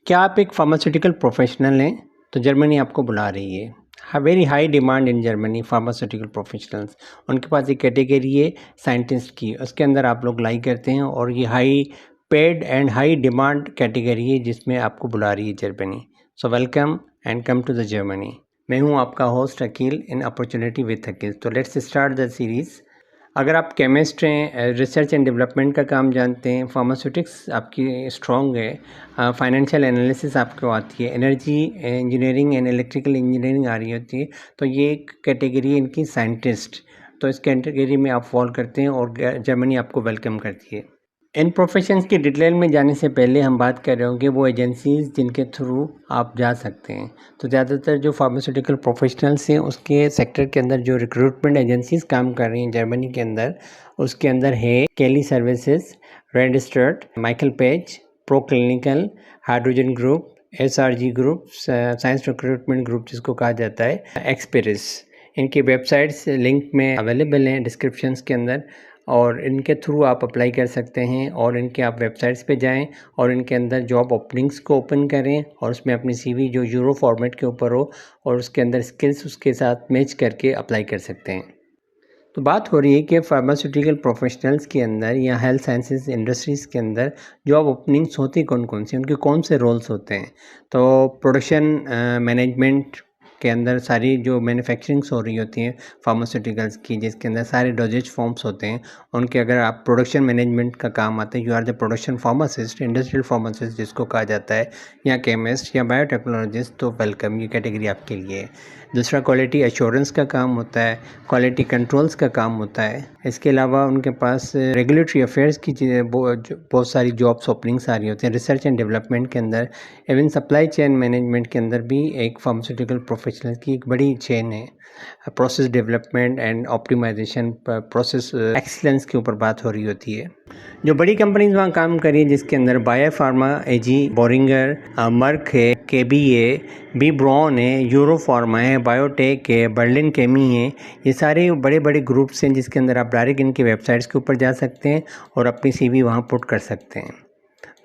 क्या आप एक फार्मास्यूटिकल प्रोफेशनल हैं तो जर्मनी आपको बुला रही है। Very high demand in Germany pharmaceutical professionals. उनके पास एक कैटेगरी है साइंटिस्ट की, उसके अंदर आप लोग लाई करते हैं और ये high paid and high demand category है जिसमें आपको बुला रही है Germany. So welcome and come to the Germany. मैं हूं आपका host Akeel in opportunity with Akeel. तो लेट्स स्टार्ट द सीरीज़। अगर आप केमिस्ट हैं, रिसर्च एंड डेवलपमेंट का काम जानते हैं, फार्मास्यूटिक्स आपकी स्ट्रॉन्ग है, फाइनेंशियल एनालिसिस आपको आती है, energy engineering and electrical engineering आ रही होती है, तो ये एक कैटेगरी है इनकी साइंटिस्ट। तो इस कैटेगरी में आप फॉल करते हैं और जर्मनी आपको वेलकम करती है। इन प्रोफेशंस की डिटेल में जाने से पहले हम बात कर रहे होंगे वो एजेंसीज़ जिनके थ्रू आप जा सकते हैं। तो ज़्यादातर जो फार्मास्यूटिकल प्रोफेशनल्स हैं उसके सेक्टर के अंदर जो रिक्रूटमेंट एजेंसीज़ काम कर रही हैं जर्मनी के अंदर, उसके अंदर है केली services, red start, Michael page, pro clinical, hydrogen group, SRG group, science recruitment group जिसको कहा जाता है, एक्सपीरियंस। इनकी वेबसाइट्स लिंक में अवेलेबल हैं डिस्क्रिप्शंस के अंदर, और इनके थ्रू आप अप्लाई कर सकते हैं। और इनके आप वेबसाइट्स पे जाएं और इनके अंदर जॉब ओपनिंग्स को ओपन करें और उसमें अपनी CV जो यूरो फॉर्मेट के ऊपर हो और उसके अंदर स्किल्स उसके साथ मैच करके अप्लाई कर सकते हैं। तो बात हो रही है कि फार्मास्यूटिकल प्रोफेशनल्स के अंदर या हेल्थ साइंसेज इंडस्ट्रीज़ के अंदर जॉब ओपनिंग्स होती कौन कौन सी, उनके कौन से रोल्स होते हैं। तो प्रोडक्शन मैनेजमेंट के अंदर सारी जो मैन्युफैक्चरिंग्स हो रही होती हैं फार्मास्यूटिकल्स की, जिसके अंदर सारे डोजेज फॉर्म्स होते हैं उनके, अगर आप प्रोडक्शन मैनेजमेंट का काम आता है, you are the production pharmacist, industrial pharmacist जिसको कहा जाता है, या केमिस्ट या बायोटेक्नोलॉजिस्ट, तो वेलकम, ये कैटेगरी आपके लिए है। दूसरा क्वालिटी एश्योरेंस का काम होता है, क्वालिटी कंट्रोल्स का काम होता है। इसके अलावा उनके पास रेगुलेटरी अफेयर्स की बहुत सारी जॉब्स ओपनिंग्स आ रही होती हैं। रिसर्च एंड डेवलपमेंट के अंदर, इवन सप्लाई चेन मैनेजमेंट के अंदर भी एक फार्मास्यूटिकल प्रोफेशनल की एक बड़ी चेन है। Process development and optimisation, process excellence के ऊपर बात हो रही होती है। जो बड़ी कंपनीज वहाँ काम कर रही है जिसके अंदर बायो फार्मा, AG, बोरिंगर, मर्क है, KBA, बी ब्रॉन है, यूरो फार्मा है, बायोटेक है, बर्लिन केमी है, ये सारे बड़े बड़े ग्रुप्स हैं जिसके अंदर आप डायरेक्ट इनके वेबसाइट्स के ऊपर जा सकते हैं और अपनी CV वहाँ पुट कर सकते हैं।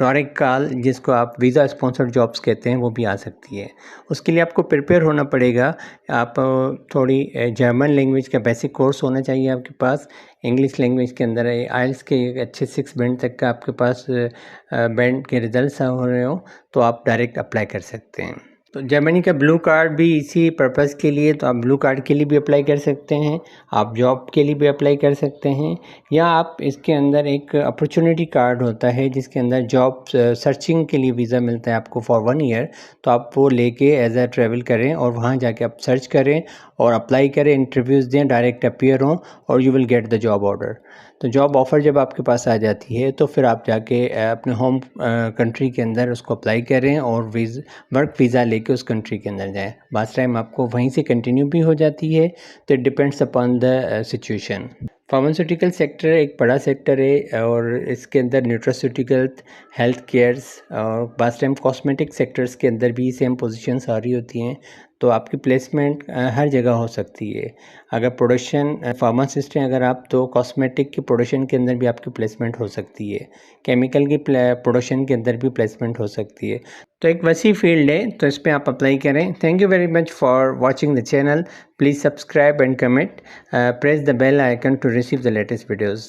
डायरेक्ट कॉल जिसको आप वीज़ा स्पॉन्सर्ड जॉब्स कहते हैं वो भी आ सकती है। उसके लिए आपको प्रिपेयर होना पड़ेगा। आप थोड़ी जर्मन लैंग्वेज का बेसिक कोर्स होना चाहिए आपके पास। इंग्लिश लैंग्वेज के अंदर IELTS के अच्छे 6 बैंड तक का आपके पास बैंड के रिजल्ट्स हो रहे हो तो आप डायरेक्ट अप्लाई कर सकते हैं। तो जर्मनी का ब्लू कार्ड भी इसी पर्पज़ के लिए, तो आप ब्लू कार्ड के लिए भी अप्लाई कर सकते हैं, आप जॉब के लिए भी अप्लाई कर सकते हैं, या आप इसके अंदर एक अपॉर्चुनिटी कार्ड होता है जिसके अंदर जॉब सर्चिंग के लिए वीज़ा मिलता है आपको फॉर 1 ईयर। तो आप वो लेके एज अ ट्रैवल करें और वहाँ जाके आप सर्च करें और अप्लाई करें, इंटरव्यूज़ दें, डायरेक्ट अपीयर हों और you will get the job order. तो जॉब ऑफ़र जब आपके पास आ जाती है तो फिर आप जाके अपने होम कंट्री के अंदर उसको अप्लाई करें और वर्क वीज़ा लेके उस कंट्री के अंदर जाएं। बास टाइम आपको वहीं से कंटिन्यू भी हो जाती है, तो it depends upon the situation. Pharmaceutical sector एक बड़ा सेक्टर है और इसके अंदर न्यूट्रास्यूटिकल, हेल्थ केयर्स और बास टाइम कॉस्मेटिक सेक्टर्स के अंदर भी सेम पोजीशंस आ रही होती हैं। तो आपकी प्लेसमेंट हर जगह हो सकती है। अगर प्रोडक्शन फार्मासिस्ट हैं अगर आप, तो कॉस्मेटिक की प्रोडक्शन के अंदर भी आपकी प्लेसमेंट हो सकती है, केमिकल की प्रोडक्शन के अंदर भी प्लेसमेंट हो सकती है। तो एक वसी फील्ड है, तो इस पर आप अप्लाई करें। Thank you very much for watching the channel. Please subscribe and comment, press the bell icon to receive the latest videos.